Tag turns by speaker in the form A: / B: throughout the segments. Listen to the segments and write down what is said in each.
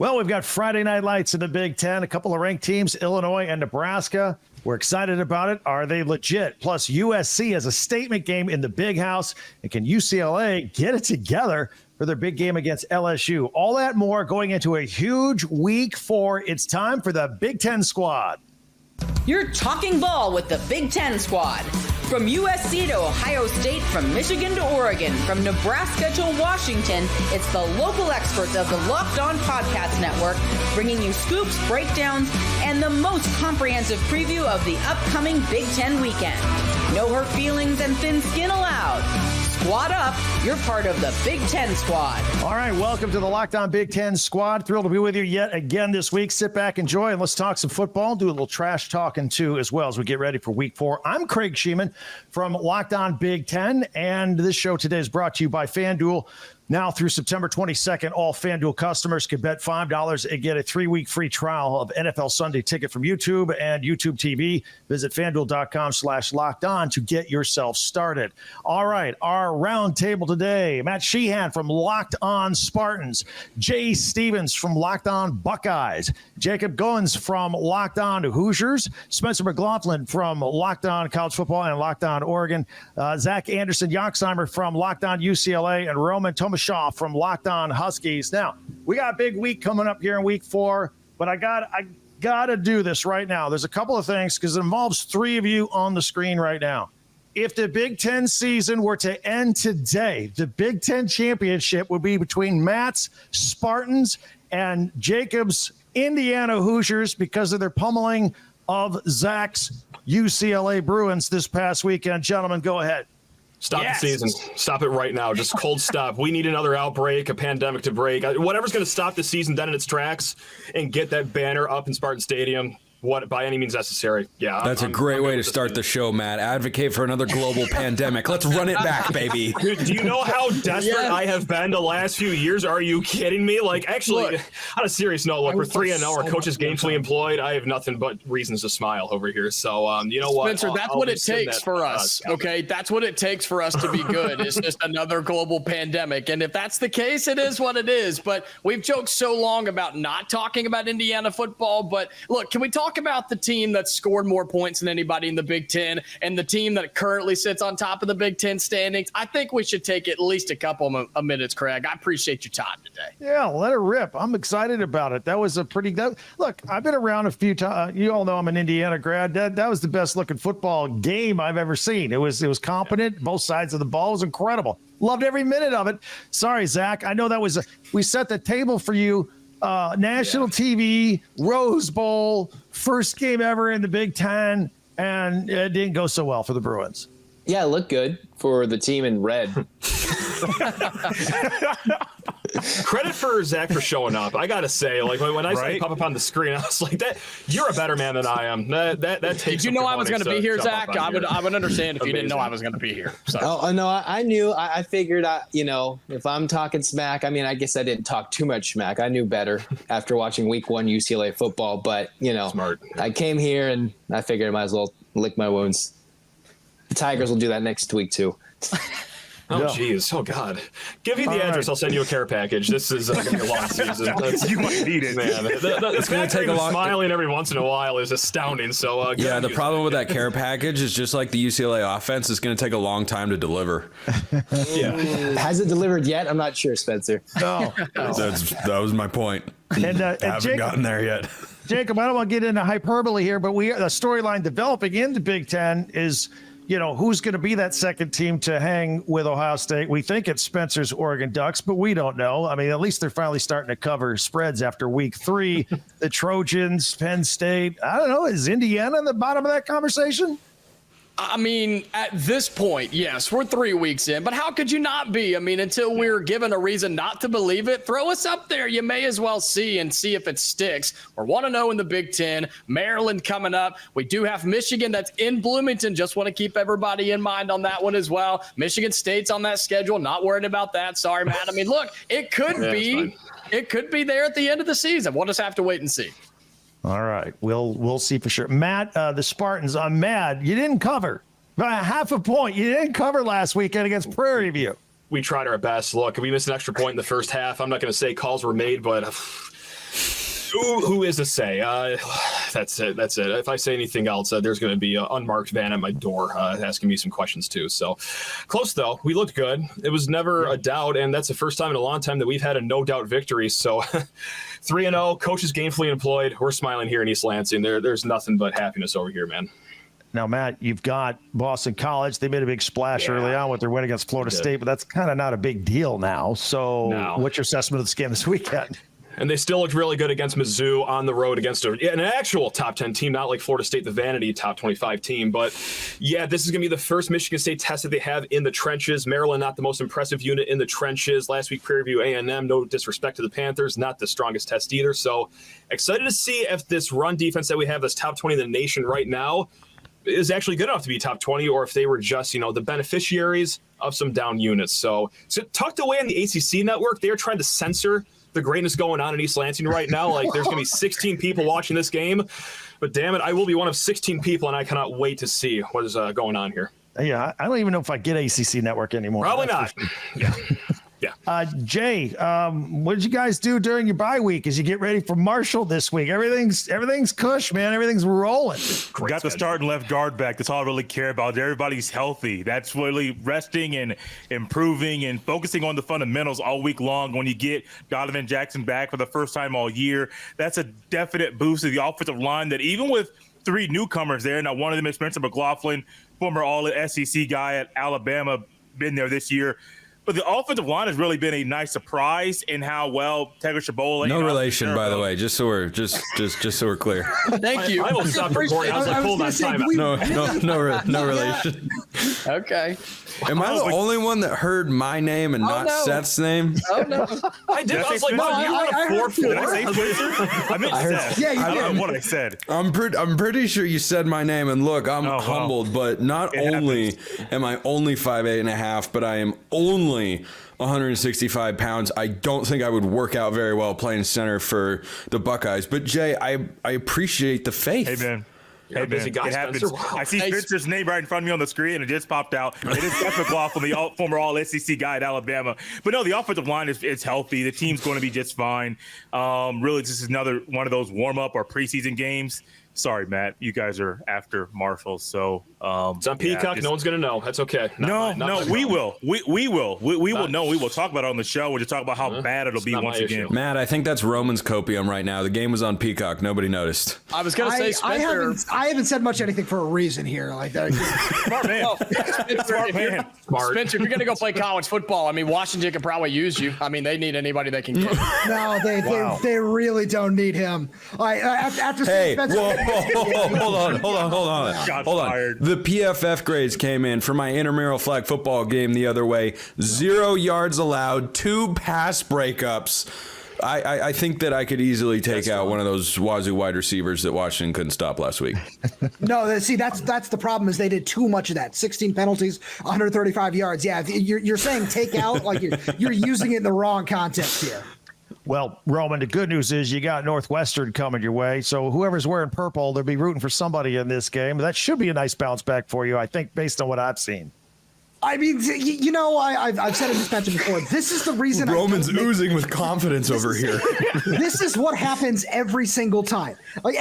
A: Well, we've got Friday night lights in the Big Ten, a couple of ranked teams, Illinois and Nebraska. We're excited about it. Are they legit? Plus, USC has a statement game in the Big House. And can UCLA get it together for their big game against LSU? All that more going into a huge week 4. It's time for the Big Ten Squad.
B: You're talking ball with the Big Ten Squad. From USC to Ohio State, from Michigan to Oregon, from Nebraska to Washington, it's the local experts of the Locked On Podcast Network bringing you scoops, breakdowns, and the most comprehensive preview of the upcoming Big Ten weekend. No hurt feelings and thin skin allowed. Squad up. You're part of the Big Ten Squad. All
A: right, welcome to the Locked On Big Ten Squad. Thrilled to be with you yet again this week. Sit back, enjoy, and let's talk some football. Do a little trash talking, too, as well as we get ready for week 4. I'm Craig Shemon from Locked On Big Ten, and this show today is brought to you by FanDuel. Now through September 22nd, all FanDuel customers can bet $5 and get a 3-week free trial of NFL Sunday Ticket from YouTube and YouTube TV. Visit FanDuel.com/LockedOn to get yourself started. All right, our round table today, Matt Sheehan from Locked On Spartans, Jay Stevens from Locked On Buckeyes, Jacob Goins from Locked On Hoosiers, Spencer McLaughlin from Locked On College Football and Locked On Oregon, Zach Anderson-Yoxheimer from Locked On UCLA, and Roman Tomashaw from Locked On Huskies. Now, we got a big week coming up here in week 4, but I got to do this right now. There's a couple of things because it involves 3 of you on the screen right now. If the Big Ten season were to end today, the Big Ten championship would be between Matt's Spartans and Jacob's Indiana Hoosiers because of their pummeling of Zach's UCLA Bruins this past weekend. Gentlemen, go ahead.
C: Stop the season. Stop it right now. Just cold stop. We need another outbreak, a pandemic to break. Whatever's going to stop the season dead in its tracks and get that banner up in Spartan Stadium. What by any means necessary. Yeah,
D: that's a great way to start the show, Matt. Advocate for another global pandemic. Let's run it back, baby.
C: Dude, do you know how desperate I have been the last few years? Are you kidding me? Like, actually, on a serious note, look, we're 3-0. Our coach is gainfully employed. I have nothing but reasons to smile over here. So, you know what,
E: Spencer? That's what it takes for us. Okay, that's what it takes for us to be good. It's just another global pandemic, and if that's the case, it is what it is. But we've joked so long about not talking about Indiana football. But look, can we talk about the team that scored more points than anybody in the Big Ten and the team that currently sits on top of the Big Ten standings? I think we should take at least a couple of minutes, Craig. I appreciate your time today.
A: Yeah, let it rip. I'm excited about it. That was a pretty look, I've been around a few times. You all know I'm an Indiana grad. That was the best looking football game I've ever seen. It was competent. Both sides of the ball. It was incredible. Loved every minute of it. Sorry, Zach. I know that was we set the table for you. National TV, Rose Bowl, first game ever in the Big Ten, and it didn't go so well for the Bruins.
F: Yeah, it looked good for the team in red.
C: Credit for Zach for showing up. I gotta say, like when I saw you pop up on the screen, I was like, "That you're a better man than I am." That takes.
E: Did you know I was going to be here, Zach? I would understand if you didn't know I was going to be here. So.
F: Oh no, I knew. I figured. If I'm talking smack, I mean, I guess I didn't talk too much smack. I knew better after watching Week 1 UCLA football. But
C: smart.
F: I came here and I figured I might as well lick my wounds. The Tigers will do that next week too.
C: Oh, jeez. Oh, God. Give me the address. I'll send you a care package. This is going to be a long season.
G: You might need it.
C: Man, it's going to take a long smiling every once in a while is astounding. So,
D: yeah, the problem with that care package is just like the UCLA offense, it's going to take a long time to deliver.
F: Yeah. Has it delivered yet? I'm not sure, Spencer.
A: No.
D: That was my point.
A: And
D: haven't gotten there yet.
A: Jacob, I don't want to get into hyperbole here, but the storyline developing in the Big Ten is – who's going to be that second team to hang with Ohio State? We think it's Spencer's Oregon Ducks, but we don't know. I mean, at least they're finally starting to cover spreads after week 3. The Trojans, Penn State. I don't know. Is Indiana in the bottom of that conversation?
E: I mean, at this point, yes, we're 3 weeks in, but how could you not be? I mean, until we're given a reason not to believe it, throw us up there. You may as well see if it sticks. We're 1-0 in the Big Ten. Maryland coming up. We do have Michigan that's in Bloomington. Just want to keep everybody in mind on that one as well. Michigan State's on that schedule. Not worried about that. Sorry, Matt. I mean, look, it could be there at the end of the season. We'll just have to wait and see.
A: All right. We'll see for sure. Matt, the Spartans, I'm mad. You didn't cover. By half a point. You didn't cover last weekend against Prairie View.
C: We tried our best. Look, we missed an extra point in the first half. I'm not going to say calls were made, but Who is to say? That's it. If I say anything else, there's going to be an unmarked van at my door asking me some questions too. So close though. We looked good. It was never a doubt, and that's the first time in a long time that we've had a no doubt victory. So 3-0, coaches gainfully employed. We're smiling here in East Lansing. There's nothing but happiness over here, man.
A: Now, Matt, you've got Boston College. They made a big splash early on with their win against Florida State, but that's kind of not a big deal now. So what's your assessment of this game this weekend?
C: And they still looked really good against Mizzou on the road against an actual top 10 team, not like Florida State, the vanity top 25 team. But yeah, this is going to be the first Michigan State test that they have in the trenches. Maryland, not the most impressive unit in the trenches. Last week, Prairie View A&M, no disrespect to the Panthers, not the strongest test either. So excited to see if this run defense that we have, this top 20 in the nation right now, is actually good enough to be top 20, or if they were just, the beneficiaries of some down units. So tucked away in the ACC network, they're trying to censor the greatness going on in East Lansing right now. Like there's going to be 16 people watching this game, but damn it, I will be one of 16 people, and I cannot wait to see what is going on here.
A: Yeah, I don't even know if I get ACC network anymore.
C: Probably not. Yeah. Yeah.
A: Jay, what did you guys do during your bye week as you get ready for Marshall this week? Everything's cush, man. Everything's rolling.
G: Got the starting left guard back. That's all I really care about. Everybody's healthy. That's really resting and improving and focusing on the fundamentals all week long. When you get Donovan Jackson back for the first time all year, that's a definite boost to the offensive line that even with 3 newcomers there, now one of them is Spencer McLaughlin, former all-SEC guy at Alabama, been there this year. But the offensive line has really been a nice surprise in how well Tegra Shabola.
D: No relation, by the way, just so we're clear.
E: Thank you.
C: I will stop recording. I was like, hold on, time out.
D: No relation.
E: Okay.
D: Am I the only one that heard my name and not Seth's name?
E: Oh no.
C: I did. I was like, no, you won a 4-4.
G: Did I say Spencer? I meant Seth.
H: Yeah,
G: I don't know what I said.
D: I'm pretty sure you said my name, and look, I'm humbled, but not only am I only 5'8.5", but I am only 165 pounds. I don't think I would work out very well playing center for the Buckeyes. But Jay, I appreciate the faith.
G: Hey man.
C: Hey, busy guy,
G: it happens.
C: Spencer. Wow.
G: I see Spencer's name right in front of me on the screen, and it just popped out. It is Seth McLaughlin, the former All-SEC guy at Alabama. But no, the offensive line is healthy. The team's going to be just fine. Really, this is another one of those warm-up or preseason games. Sorry, Matt. You guys are after Marshall, so
C: it's on Peacock. No one's gonna know. That's okay.
G: We will. We will know. We will talk about it on the show. We'll just talk about how bad it'll be once again.
D: Matt, I think that's Roman's copium right now. The game was on Peacock. Nobody noticed.
E: I was gonna say Spencer.
H: I haven't said much anything for a reason here. Like that.
G: Smart man.
E: Spencer, if you're gonna go play college football, I mean, Washington could probably use you. I mean, they need anybody they can get.
H: No, they really don't need him. After Spencer.
D: Hold on. The PFF grades came in for my intramural flag football game the other way. 0 yards allowed, 2 pass breakups. I think that I could easily take out one of those Wazoo wide receivers that Washington couldn't stop last week.
H: No, see, that's the problem is they did too much of that. 16 penalties, 135 yards. Yeah, you're saying take out, like you're using it in the wrong context here.
A: Well, Roman, the good news is you got Northwestern coming your way. So whoever's wearing purple, they'll be rooting for somebody in this game. That should be a nice bounce back for you, I think, based on what I've seen.
H: I mean, I've said it this mentioned before. This is the reason
D: Roman's oozing with confidence over here.
H: This is what happens every single time. Like,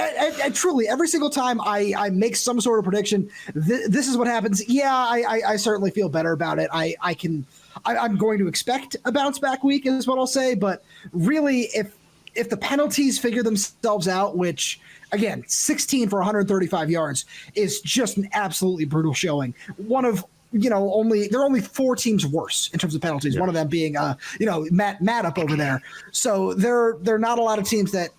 H: truly, every single time I make some sort of prediction, this is what happens. Yeah, I certainly feel better about it. I'm going to expect a bounce back week is what I'll say. But really, if the penalties figure themselves out, which again, 16 for 135 yards is just an absolutely brutal showing. One of there are only 4 teams worse in terms of penalties. Yeah. One of them being Matt up over there. So there are not a lot of teams that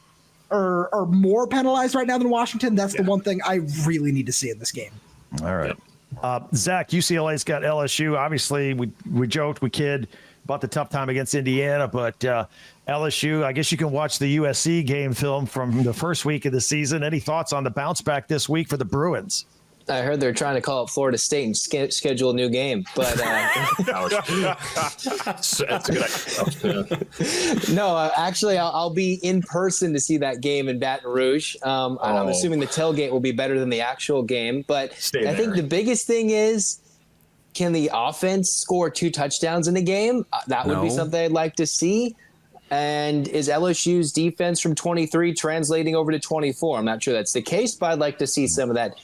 H: are more penalized right now than Washington. That's the one thing I really need to see in this game.
A: All right. Zach, UCLA's got LSU. Obviously, we joked, we kid about the tough time against Indiana, but LSU, I guess you can watch the USC game film from the first week of the season. Any thoughts on the bounce back this week for the Bruins?
F: I heard they're trying to call up Florida State and schedule a new game, but
C: that's a good idea.
F: No, actually, I'll be in person to see that game in Baton Rouge. I'm assuming the tailgate will be better than the actual game, but I think the biggest thing is, can the offense score 2 touchdowns in a game? That would be something I'd like to see. And is LSU's defense from 23 translating over to 24? I'm not sure that's the case, but I'd like to see some of that,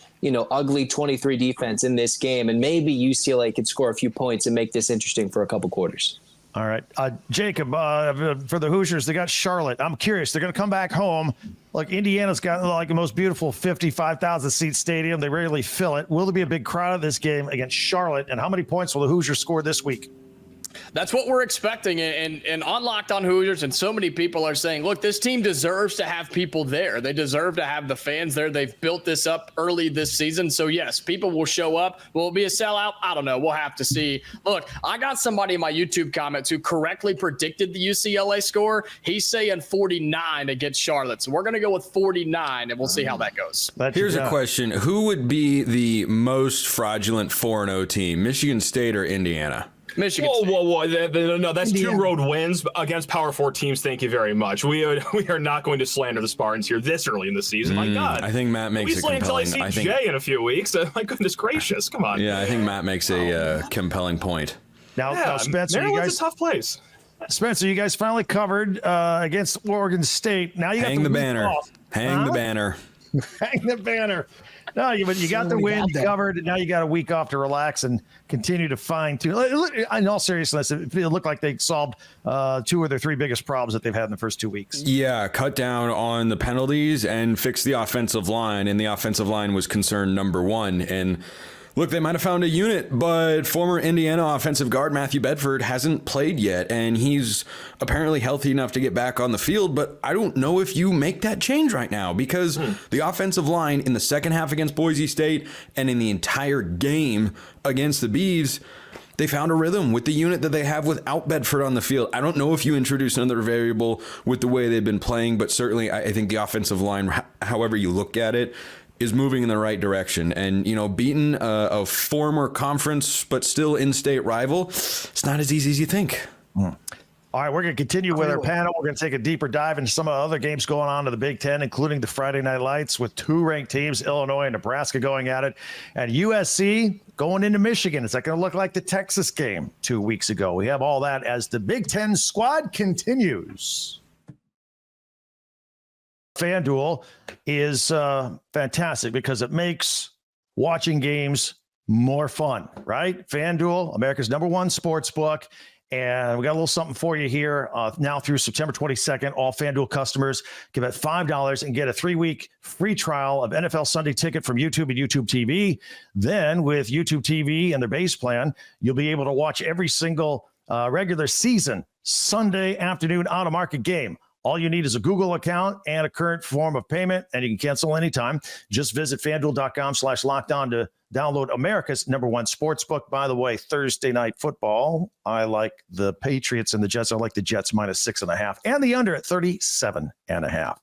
F: ugly 23 defense in this game. And maybe UCLA could score a few points and make this interesting for a couple quarters.
A: All right. Jacob, for the Hoosiers, they got Charlotte. I'm curious. They're going to come back home. Like Indiana's got like the most beautiful 55,000 seat stadium. They rarely fill it. Will there be a big crowd of this game against Charlotte? And how many points will the Hoosiers score this week?
E: That's what we're expecting. And on Locked On Hoosiers, and so many people are saying, look, this team deserves to have people there. They deserve to have the fans there. They've built this up early this season. So, yes, people will show up. Will it be a sellout? I don't know. We'll have to see. Look, I got somebody in my YouTube comments who correctly predicted the UCLA score. He's saying 49 against Charlotte. So we're going to go with 49, and we'll see how that goes.
D: Here's a question. Who would be the most fraudulent 4-0 team, Michigan State or Indiana?
E: Michigan State.
C: Whoa. No, that's Indiana. 2 road wins against Power 4 teams. Thank you very much. We are not going to slander the Spartans here this early in the season. My God.
D: I think Matt makes it compelling.
C: Until I see Jay in a few weeks. My goodness gracious. Come on.
D: Yeah, I think Matt makes a compelling point.
A: Now, Spencer,
C: Maryland's a tough place.
A: Spencer, you guys finally covered against Oregon State. Now you got
D: Hang the banner. Hang the banner.
A: Hang the banner. No, you got the win covered, and now you got a week off to relax and continue to fine-tune. In all seriousness, it looked like they solved 2 of their 3 biggest problems that they've had in the first 2 weeks.
D: Yeah, cut down on the penalties and fix the offensive line, and the offensive line was concern number 1. And look, they might have found a unit, but former Indiana offensive guard Matthew Bedford hasn't played yet, and he's apparently healthy enough to get back on the field, but I don't know if you make that change right now because the offensive line in the second half against Boise State and in the entire game against the Beavs, they found a rhythm with the unit that they have without Bedford on the field. I don't know if you introduce another variable with the way they've been playing, but certainly I think the offensive line, however you look at it, is moving in the right direction. And, beating a former conference but still in-state rival, it's not as easy as you think.
A: All right, we're going to continue with our panel. We're going to take a deeper dive into some of the other games going on in the Big Ten, including the Friday Night Lights with 2 ranked teams, Illinois and Nebraska, going at it. And USC going into Michigan. Is that going to look like the Texas game 2 weeks ago? We have all that as the Big Ten squad continues. FanDuel is fantastic because it makes watching games more fun, right? FanDuel, America's #1 sports book. And we got a little something for you here now through September 22nd. All FanDuel customers give it $5 and get a 3-week free trial of NFL Sunday Ticket from YouTube and YouTube TV. Then with YouTube TV and their base plan, you'll be able to watch every single regular season Sunday afternoon out-of-market game. All you need is a Google account and a current form of payment, and you can cancel anytime. Just visit FanDuel.com/lockedon to download America's #1 sportsbook. By the way, Thursday night football, I like the Patriots and the Jets. I like the Jets -6.5 and the under at 37.5.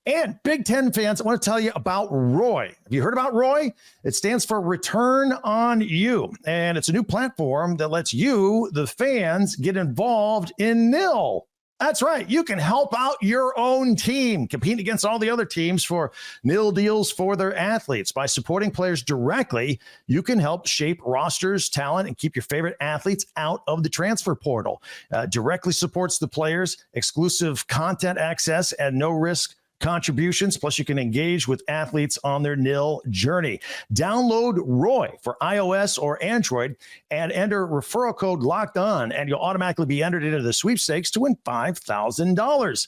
A: And Big Ten fans, I want to tell you about Roy. Have you heard about Roy? It stands for Return on You, and it's a new platform that lets you, the fans, get involved in nil. That's right. You can help out your own team, compete against all the other teams for nil deals for their athletes. By supporting players directly, you can help shape rosters, talent, and keep your favorite athletes out of the transfer portal. Directly supports the players, exclusive content access, and no-risk contributions. Plus, you can engage with athletes on their nil journey. Download Roy for iOS or Android and enter referral code Locked On, and you'll automatically be entered into the sweepstakes to win $5,000.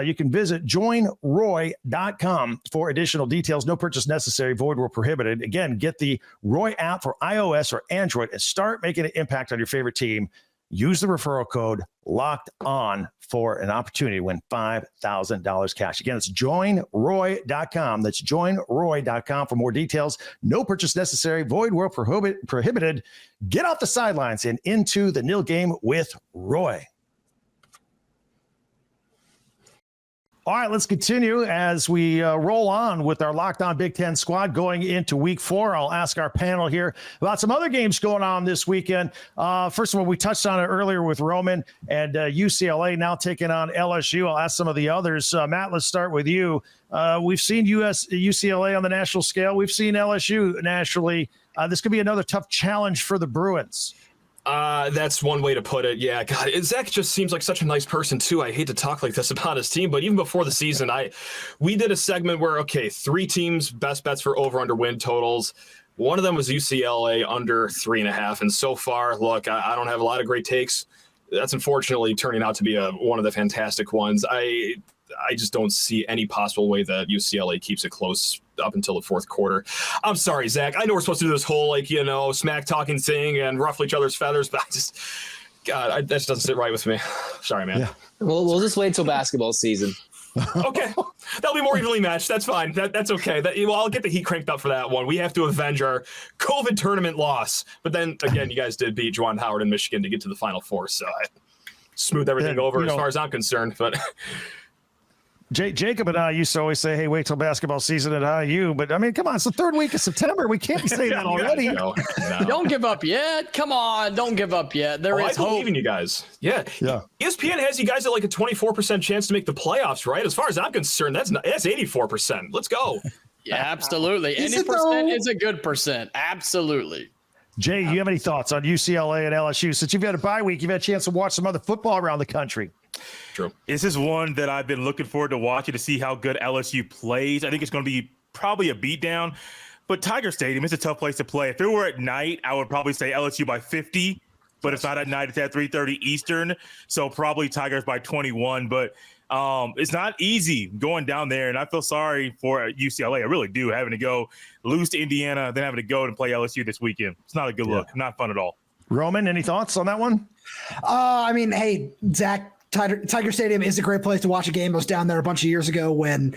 A: You can visit joinroy.com for additional details. No purchase necessary, void where prohibited. Again, get the Roy app for iOS or Android and start making an impact on your favorite team. Use the referral code Locked On for an opportunity to win $5,000 cash. Again, it's joinroy.com. That's joinroy.com for more details. No purchase necessary, void where prohibited. Get off the sidelines and into the nil game with Roy. All right, let's continue as we roll on with our Locked On Big Ten squad going into week 4. I'll ask our panel here about some other games going on this weekend. First of all, we touched on it earlier with Roman and UCLA now taking on LSU. I'll ask some of the others. Matt, let's start with you. We've seen UCLA on the national scale. We've seen LSU nationally. This could be another tough challenge for the Bruins.
C: That's one way to put it. Yeah, God, Zach just seems like such a nice person too. I hate to talk like this about his team, but even before the season, we did a segment where 3 teams best bets for over/under win totals. One of them was UCLA under 3.5, and so far, look, I don't have a lot of great takes. That's unfortunately turning out to be one of the fantastic ones. I just don't see any possible way that UCLA keeps it close up until the fourth quarter. I'm sorry, Zach. I know we're supposed to do this whole, smack talking thing and ruffle each other's feathers, but that just doesn't sit right with me. Sorry, man.
F: Yeah. We'll just wait till basketball season.
C: Okay. That'll be more evenly matched. That's fine. That's okay. I'll get the heat cranked up for that one. We have to avenge our COVID tournament loss. But then, again, you guys did beat Juwan Howard in Michigan to get to the Final Four, so I smoothed everything over as far as I'm concerned. But
A: Jacob and I used to always say, hey, wait till basketball season at IU. But, I mean, come on, it's the third week of September. We can't be saying that already.
C: No.
E: Don't give up yet. Come on, don't give up yet. There is hope.
C: I believe in you guys. Yeah. ESPN has you guys at like a 24% chance to make the playoffs, right? As far as I'm concerned, that's 84%. Let's go.
E: Yeah, absolutely. Any percent is a good percent. Absolutely.
A: Jay, do you have any thoughts on UCLA and LSU? Since you've had a bye week, you've had a chance to watch some other football around the country.
C: True.
G: This is one that I've been looking forward to watching to see how good LSU plays. I think it's going to be probably a beatdown, but Tiger Stadium is a tough place to play. If it were at night, I would probably say LSU by 50, but it's not at night. It's at 3:30 Eastern, so probably Tigers by 21. But it's not easy going down there, and I feel sorry for UCLA. I really do, having to go lose to Indiana, then having to go and play LSU this weekend. It's not a good look. Not fun at all.
A: Roman, any thoughts on that one?
H: I mean, hey, Zach, Tiger Stadium is a great place to watch a game. I was down there a bunch of years ago when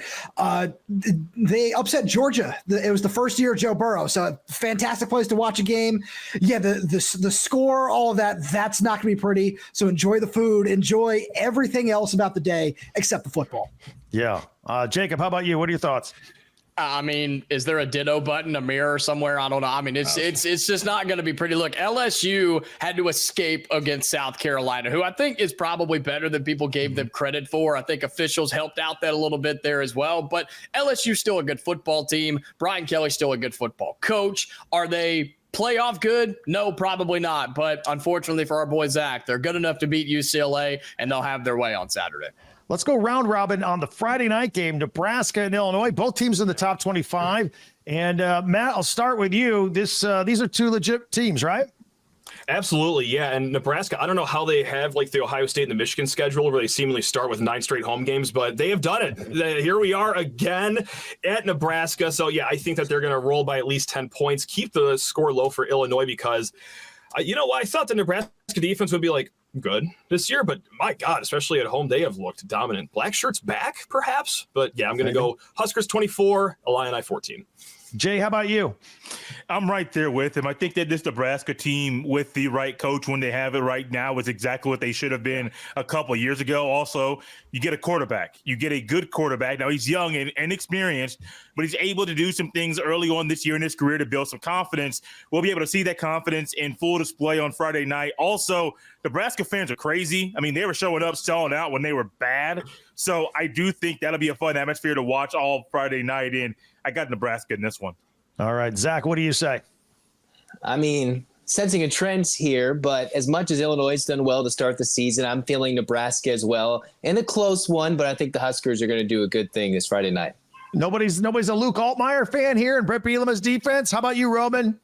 H: they upset Georgia. It was the first year of Joe Burrow, so a fantastic place to watch a game. Yeah, the score, all of that, that's not going to be pretty. So enjoy the food, enjoy everything else about the day except the football.
A: Yeah. Jacob, how about you? What are your thoughts?
E: I mean, is there a ditto button, a mirror somewhere? I don't know. I mean, it's just not going to be pretty. Look, LSU had to escape against South Carolina, who I think is probably better than people gave them credit for. I think officials helped out that a little bit there as well. But LSU's still a good football team. Brian Kelly's still a good football coach. Are they playoff good? No, probably not. But unfortunately for our boy Zach, they're good enough to beat UCLA, and they'll have their way on Saturday.
A: Let's go round robin on the Friday night game, Nebraska and Illinois, both teams in the top 25. And Matt, I'll start with you. These are two legit teams, right?
C: Absolutely, yeah. And Nebraska, I don't know how they have like the Ohio State and the Michigan schedule where they seemingly start with 9 straight home games, but they have done it. Here we are again at Nebraska. So, yeah, I think that they're going to roll by at least 10 points, keep the score low for Illinois because, I thought the Nebraska defense would be like, good this year, but my God, especially at home, they have looked dominant. Black shirts back, perhaps, but yeah, I'm going to go Huskers 24, Illini 14.
A: Jay, how about you?
G: I'm right there with him. I think that this Nebraska team with the right coach when they have it right now is exactly what they should have been a couple of years ago. Also, you get a quarterback. You get a good quarterback. Now, he's young and inexperienced, but he's able to do some things early on this year in his career to build some confidence. We'll be able to see that confidence in full display on Friday night. Also, Nebraska fans are crazy. I mean, they were showing up, selling out when they were bad. So I do think that'll be a fun atmosphere to watch all Friday night, and I got Nebraska in this one.
A: All right, Zach, what do you say?
F: I mean, sensing a trend here, but as much as Illinois has done well to start the season, I'm feeling Nebraska as well in a close one, but I think the Huskers are going to do a good thing this Friday night.
A: Nobody's a Luke Altmaier fan here and Brett Bielema's defense. How about you, Roman?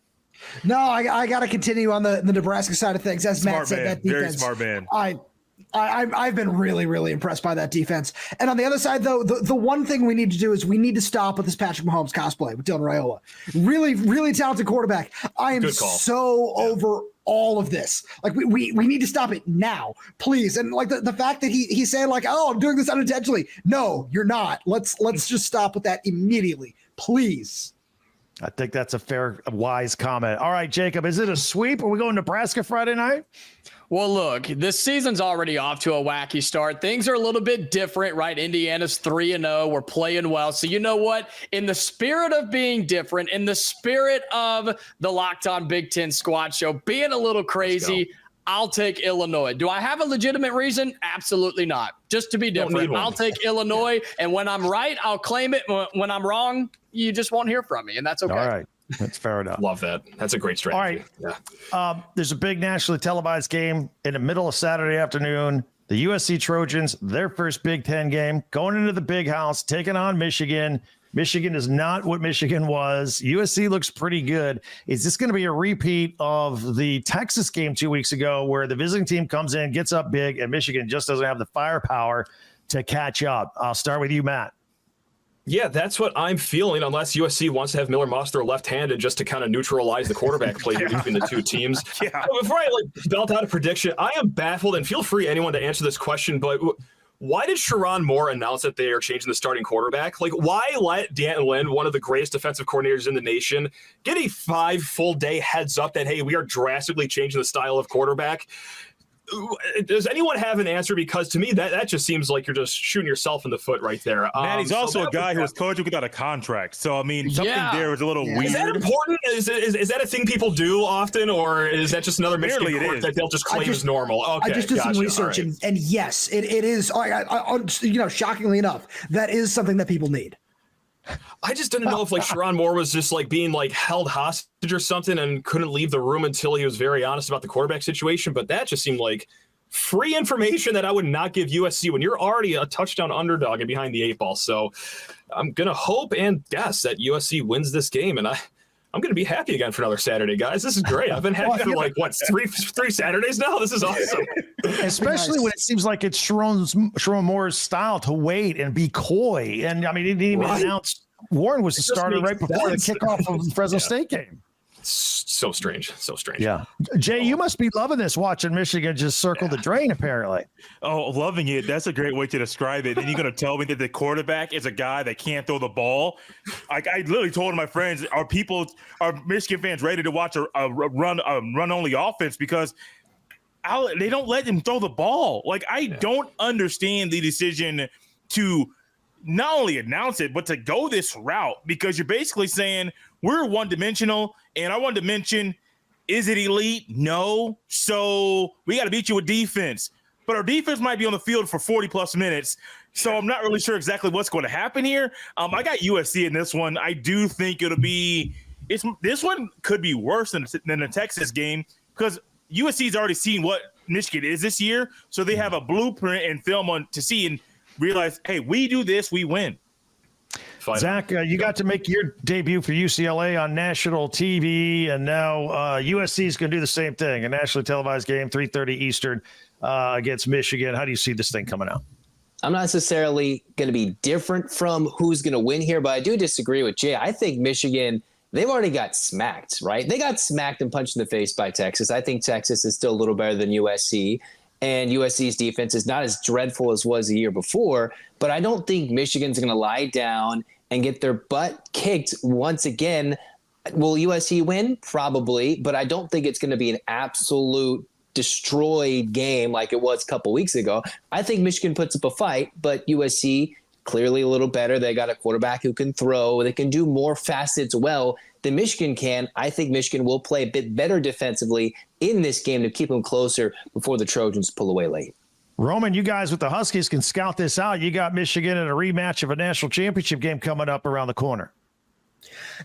H: No, I got to continue on the Nebraska side of things. As Matt said, that defense,
G: very smart man.
H: I've been really, really impressed by that defense. And on the other side, though, the one thing we need to do is we need to stop with this Patrick Mahomes cosplay with Dylan Raiola. Really, really talented quarterback. I am so over all of this. Like we need to stop it now, please. And like the fact that he's saying like, oh, I'm doing this unintentionally. No, you're not. Let's just stop with that immediately, please.
A: I think that's a fair, wise comment. All right, Jacob, is it a sweep? Are we going Nebraska Friday night?
E: Well, look, this season's already off to a wacky start. Things are a little bit different, right? Indiana's 3-0. We're playing well. So you know what? In the spirit of being different, in the spirit of the Locked On Big Ten Squad Show, being a little crazy, I'll take Illinois. Do I have a legitimate reason? Absolutely not. Just to be different. I'll take Illinois, and when I'm right, I'll claim it. When I'm wrong, you just won't hear from me, and that's okay.
A: All right. That's fair enough.
C: Love that. That's a great strategy.
A: All right. There's a big nationally televised game in the middle of Saturday afternoon. The USC Trojans, their first Big Ten game, going into the big house, taking on Michigan. Michigan is not what Michigan was. USC looks pretty good. Is this going to be a repeat of the Texas game 2 weeks ago where the visiting team comes in, gets up big, and Michigan just doesn't have the firepower to catch up? I'll start with you, Matt.
C: Yeah, that's what I'm feeling, unless USC wants to have Miller Moss left-handed just to kind of neutralize the quarterback play between the two teams.
G: Yeah.
C: Before I belt out a prediction, I am baffled, and feel free anyone to answer this question, but why did Sherrone Moore announce that they are changing the starting quarterback? Why let D'Anton Lynn, one of the greatest defensive coordinators in the nation, get a 5 full day heads up that, hey, we are drastically changing the style of quarterback? Does anyone have an answer? Because to me, that just seems like you're just shooting yourself in the foot right there.
G: Man, he's also a guy who was coaching without a contract. So, I mean, something there was a little weird.
C: Is that important? Is that a thing people do often, or is that just another Michigan court that they'll just claim as normal? Okay,
H: I just did some research, right. and yes, it is. Shockingly enough, that is something that people need.
C: I just didn't know if Sherrone Moore was just being held hostage or something and couldn't leave the room until he was very honest about the quarterback situation. But that just seemed like free information that I would not give USC when you're already a touchdown underdog and behind the 8 ball. So I'm going to hope and guess that USC wins this game. And I'm going to be happy again for another Saturday, guys. This is great. I've been happy for three Saturdays now. This is awesome.
A: Especially when it seems like it's Sherrone Moore's style to wait and be coy. And I mean, he didn't even announce Warren was the starter right before the kickoff of the Fresno State game.
C: So strange. So strange.
A: Yeah. Jay, you must be loving this, watching Michigan just circle the drain, apparently.
G: Oh, loving it. That's a great way to describe it. And you're going to tell me that the quarterback is a guy that can't throw the ball? I literally told my friends, are Michigan fans ready to watch a run-only offense? Because they don't let him throw the ball. I don't understand the decision to not only announce it, but to go this route, because you're basically saying we're one-dimensional, and our one dimension, is it elite? No. So we got to beat you with defense. But our defense might be on the field for 40-plus minutes, so I'm not really sure exactly what's going to happen here. I got USC in this one. I do think it'll be – this one could be worse than the Texas game, because USC's already seen what Michigan is this year, so they have a blueprint and film on to see and realize, hey, we do this, we win.
A: Zach, you got to make your debut for UCLA on national TV, and now USC is going to do the same thing, a nationally televised game, 3:30 Eastern against Michigan. How do you see this thing coming out?
F: I'm not necessarily going to be different from who's going to win here, but I do disagree with Jay. I think Michigan, they've already got smacked, right? They got smacked and punched in the face by Texas. I think Texas is still a little better than USC. And USC's defense is not as dreadful as was the year before, but I don't think Michigan's going to lie down and get their butt kicked once again. Will USC win? Probably, but I don't think it's going to be an absolute destroyed game like it was a couple weeks ago. I think Michigan puts up a fight, but USC clearly a little better. They got a quarterback who can throw. They can do more facets well than Michigan can. I think Michigan will play a bit better defensively in this game to keep them closer before the Trojans pull away late.
A: Roman, you guys with the Huskies can scout this out. You got Michigan in a rematch of a national championship game coming up around the corner.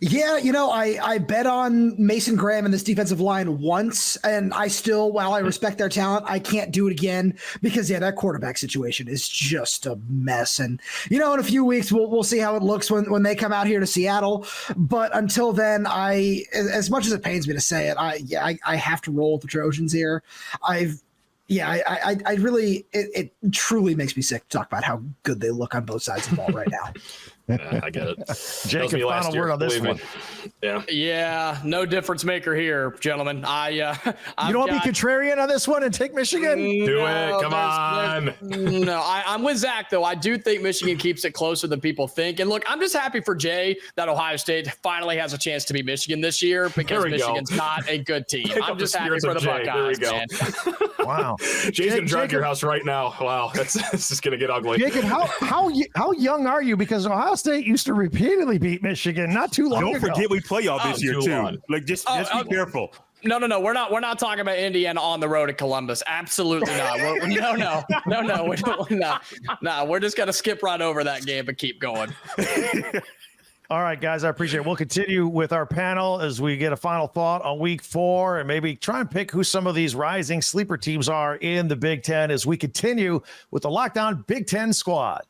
H: Yeah, I bet on Mason Graham and this defensive line once, and I still, while I respect their talent, I can't do it again because, that quarterback situation is just a mess. And, in a few weeks, we'll see how it looks when they come out here to Seattle. But until then, as much as it pains me to say it, I have to roll with the Trojans here. I really, it truly makes me sick to talk about how good they look on both sides of the ball right now.
C: Yeah, I get it.
A: Jacob, final word on this one.
E: Yeah, no difference maker here, gentlemen.
A: You don't want to be contrarian on this one and take Michigan?
C: Do it. Come on.
E: No, I'm with Zach, though. I do think Michigan keeps it closer than people think. And look, I'm just happy for Jay that Ohio State finally has a chance to beat Michigan this year because Michigan's not a good team. I'm just happy for the Buckeyes. There we go.
A: Wow.
C: Jay's going to drive your house right now. Wow. This is going to get ugly.
A: Jacob, how young are you? Because Ohio State used to repeatedly beat Michigan not too long ago.
G: Don't forget we play y'all this year too. Just be careful.
E: No. We're not talking about Indiana on the road at Columbus. Absolutely not. No. We're just gonna skip right over that game and keep going.
A: All right, guys, I appreciate it. We'll continue with our panel as we get a final thought on week 4 and maybe try and pick who some of these rising sleeper teams are in the Big Ten as we continue with the Locked On Big Ten Squad.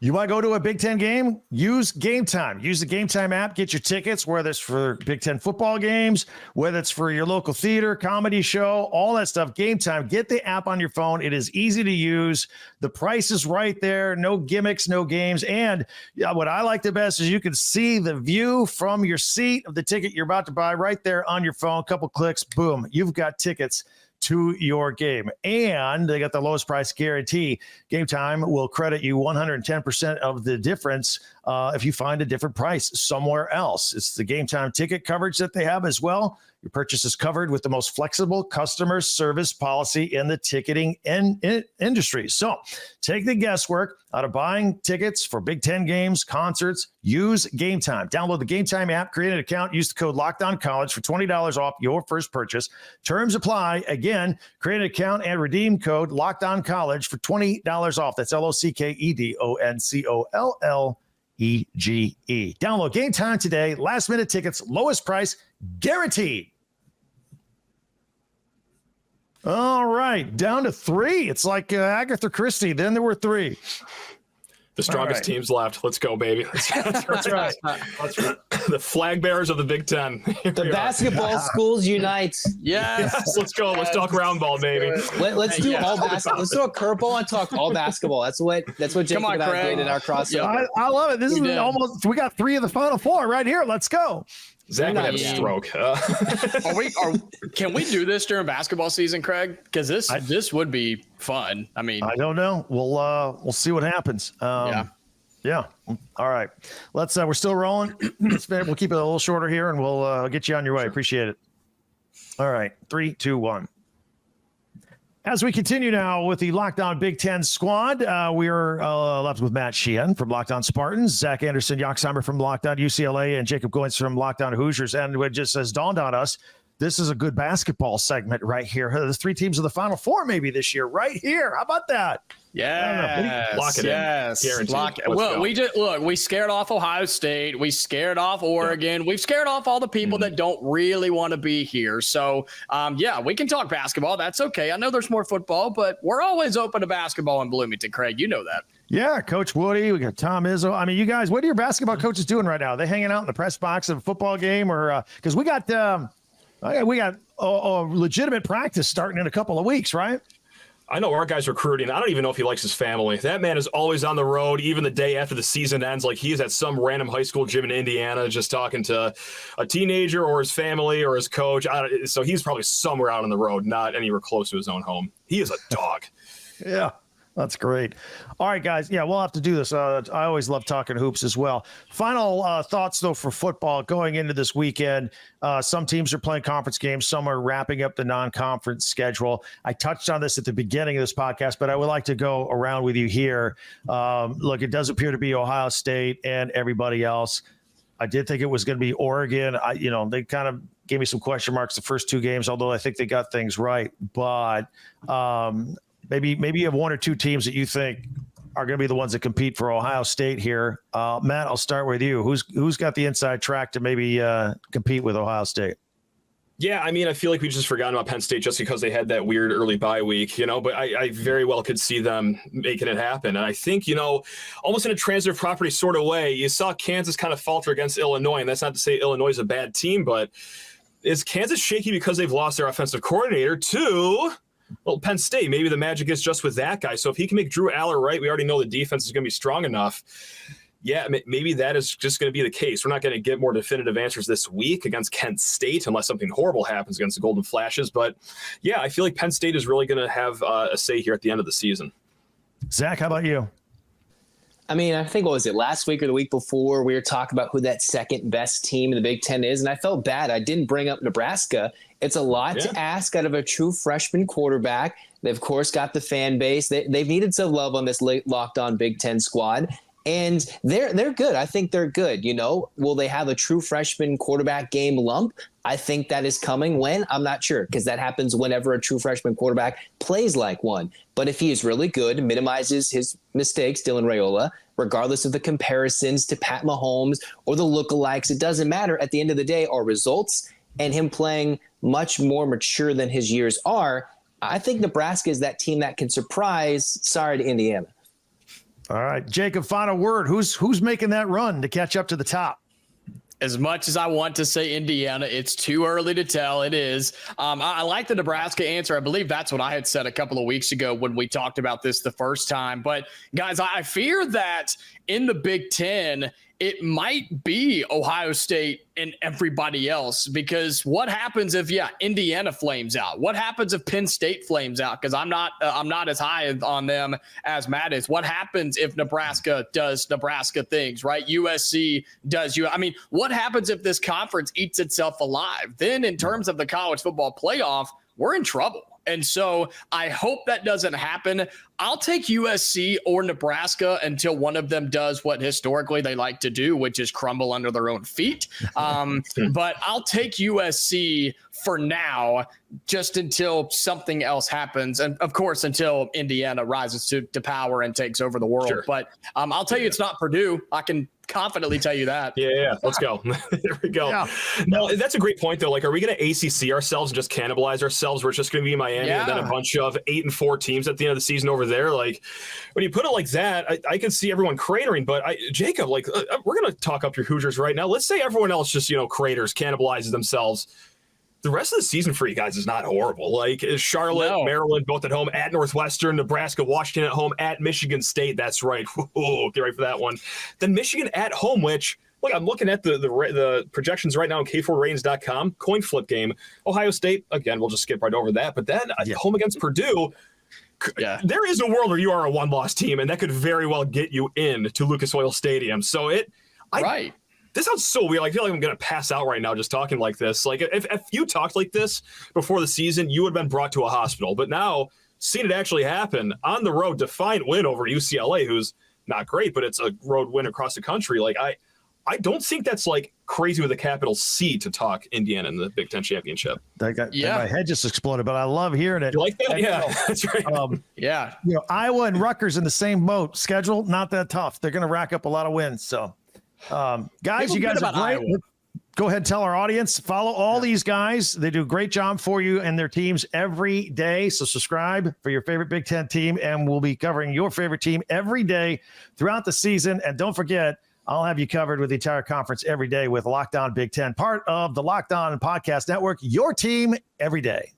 A: You want to go to a Big Ten game? Use Game Time. Use the Game Time app. Get your tickets, whether it's for Big Ten football games, whether it's for your local theater, comedy show, all that stuff. Game Time. Get the app on your phone. It is easy to use. The price is right there. No gimmicks, no games. And what I like the best is you can see the view from your seat of the ticket you're about to buy right there on your phone. Couple clicks, boom, you've got tickets to your game. And they got the lowest price guarantee. Game Time will credit you 110% of the difference if you find a different price somewhere else. It's the Game Time ticket coverage that they have as well. Your purchase is covered with the most flexible customer service policy in the ticketing industry. So take the guesswork out of buying tickets for Big Ten games, concerts. Use Game Time. Download the Game Time app, create an account, use the code LOCKEDONCollege for $20 off your first purchase. Terms apply. Again, create an account and redeem code LOCKEDONCollege for $20 off. That's LOCKEDONCOLLEGE. Download Game Time today. Last minute tickets, lowest price guaranteed. All right, down to 3. It's like Agatha Christie. Then there were 3.
C: The strongest teams left. Let's go, baby. That's right. The flag bearers of the Big Ten.
F: The basketball schools unite.
E: Yes.
C: Let's go. Let's talk round ball, baby.
F: Let's do all basketball. Let's do a curveball and talk all basketball. That's what Jacob and I did in our crossover.
A: I love it. This is almost. We got 3 of the final 4 right here. Let's go.
C: Zach would have a stroke.
E: Can we do this during basketball season, Craig? Because this would be fun. I mean,
A: I don't know. We'll see what happens. Yeah. All right. Let's. We're still rolling. We'll keep it a little shorter here, and we'll get you on your way. Appreciate it. All right. 3, 2, 1. As we continue now with the Locked On Big Ten Squad, we are left with Matt Sheehan from Locked On Spartans, Zach Anderson-Yoxheimer from Locked On UCLA, and Jacob Goins from Locked On Hoosiers. And it just has dawned on us, this is a good basketball segment right here. The 3 teams of the Final 4 maybe this year, right here. How about that?
E: Yes.
C: Lock it in. Guaranteed.
E: Lock it. Well, we scared off Ohio State. We scared off Oregon. We've scared off all the people that don't really want to be here. So, we can talk basketball. That's okay. I know there's more football, but we're always open to basketball in Bloomington, Craig. You know that. Yeah, Coach Woody. We got Tom Izzo. I mean, you guys, what are your basketball coaches doing right now? Are they hanging out in the press box of a football game, or because we got a legitimate practice starting in a couple of weeks, right?
C: I know our guy's recruiting. I don't even know if he likes his family. That man is always on the road, even the day after the season ends. Like he's at some random high school gym in Indiana, just talking to a teenager or his family or his coach. So he's probably somewhere out on the road, not anywhere close to his own home. He is a dog.
A: Yeah. That's great. All right, guys. Yeah, we'll have to do this. I always love talking hoops as well. Final thoughts, though, for football going into this weekend. Some teams are playing conference games. Some are wrapping up the non-conference schedule. I touched on this at the beginning of this podcast, but I would like to go around with you here. Look, it does appear to be Ohio State and everybody else. I did think it was going to be Oregon. They kind of gave me some question marks the first 2 games, although I think they got things right. But maybe you have 1 or 2 teams that you think are going to be the ones that compete for Ohio State here. Matt, I'll start with you. Who's got the inside track to maybe compete with Ohio State?
C: Yeah, I mean, I feel like we just forgotten about Penn State just because they had that weird early bye week, but I very well could see them making it happen. And I think, almost in a transitive property sort of way, you saw Kansas kind of falter against Illinois. And that's not to say Illinois is a bad team, but is Kansas shaky because they've lost their offensive coordinator to Penn State? Maybe the magic is just with that guy. So if he can make Drew Aller right, we already know the defense is going to be strong enough. Yeah, maybe that is just going to be the case. We're not going to get more definitive answers this week against Kent State unless something horrible happens against the Golden Flashes. But, yeah, I feel like Penn State is really going to have a say here at the end of the season.
A: Zach, how about you?
F: I mean, I think, what was it, last week or the week before, we were talking about who that second best team in the Big Ten is, and I felt bad. I didn't bring up Nebraska. It's a lot to ask out of a true freshman quarterback. They've, of course, got the fan base. They've needed some love on this late Locked On Big Ten squad. And they're good. I think they're good. Will they have a true freshman quarterback game lump? I think that is coming. When? I'm not sure, because that happens whenever a true freshman quarterback plays like one. But if he is really good, minimizes his mistakes, Dylan Raiola, regardless of the comparisons to Pat Mahomes or the lookalikes, it doesn't matter. At the end of the day, our results and him playing much more mature than his years are, I think Nebraska is that team that can surprise. Sorry to Indiana.
A: All right, Jacob, final word. Who's making that run to catch up to the top?
E: As much as I want to say Indiana, it's too early to tell. It is. I like the Nebraska answer. I believe that's what I had said a couple of weeks ago when we talked about this the first time. But, guys, I fear that in the Big Ten, it might be Ohio State and everybody else, because what happens if, Indiana flames out? What happens if Penn State flames out? Because I'm not as high on them as Matt is. What happens if Nebraska does Nebraska things, right? USC does what happens if this conference eats itself alive? Then in terms of the college football playoff, we're in trouble. And so I hope that doesn't happen. I'll take USC or Nebraska until one of them does what historically they like to do, which is crumble under their own feet. But I'll take USC for now, just until something else happens. And of course, until Indiana rises to power and takes over the world. Sure. But I'll tell you, it's not Purdue. I can confidently tell you that.
C: Yeah. Let's go. There we go. Yeah. No, that's a great point though. Like, are we going to ACC ourselves and just cannibalize ourselves? We're just going to be Miami and then a bunch of 8-4 teams at the end of the season over there. Like, when you put it like that, I can see everyone cratering. But Jacob, we're going to talk up your Hoosiers right now. Let's say everyone else just, craters, cannibalizes themselves. The rest of the season for you guys is not horrible. Like, Charlotte, Maryland, both at home, at Northwestern, Nebraska, Washington at home, at Michigan State. That's right. Whoa, get ready for that one. Then Michigan at home, which, look, I'm looking at the projections right now on K4Ratings.com. Coin flip game. Ohio State, again, we'll just skip right over that. But then home against Purdue. Yeah. There is a world where you are a one-loss team, and that could very well get you in to Lucas Oil Stadium. So right. This sounds so weird. I feel like I'm going to pass out right now just talking like this. Like, if you talked like this before the season, you would have been brought to a hospital. But now, seeing it actually happen on the road, defiant win over UCLA, who's not great, but it's a road win across the country. Like, I don't think that's like crazy with a capital C to talk Indiana in the Big Ten championship.
A: My head just exploded, but I love hearing it.
C: You like that? Yeah, that's right.
A: Iowa and Rutgers in the same boat. Schedule not that tough. They're going to rack up a lot of wins. So, guys, you guys are great. Iowa. Go ahead and tell our audience, follow all these guys. They do a great job for you and their teams every day. So subscribe for your favorite Big Ten team, and we'll be covering your favorite team every day throughout the season. And don't forget, I'll have you covered with the entire conference every day with Locked On Big Ten, part of the Locked On Podcast Network, your team every day.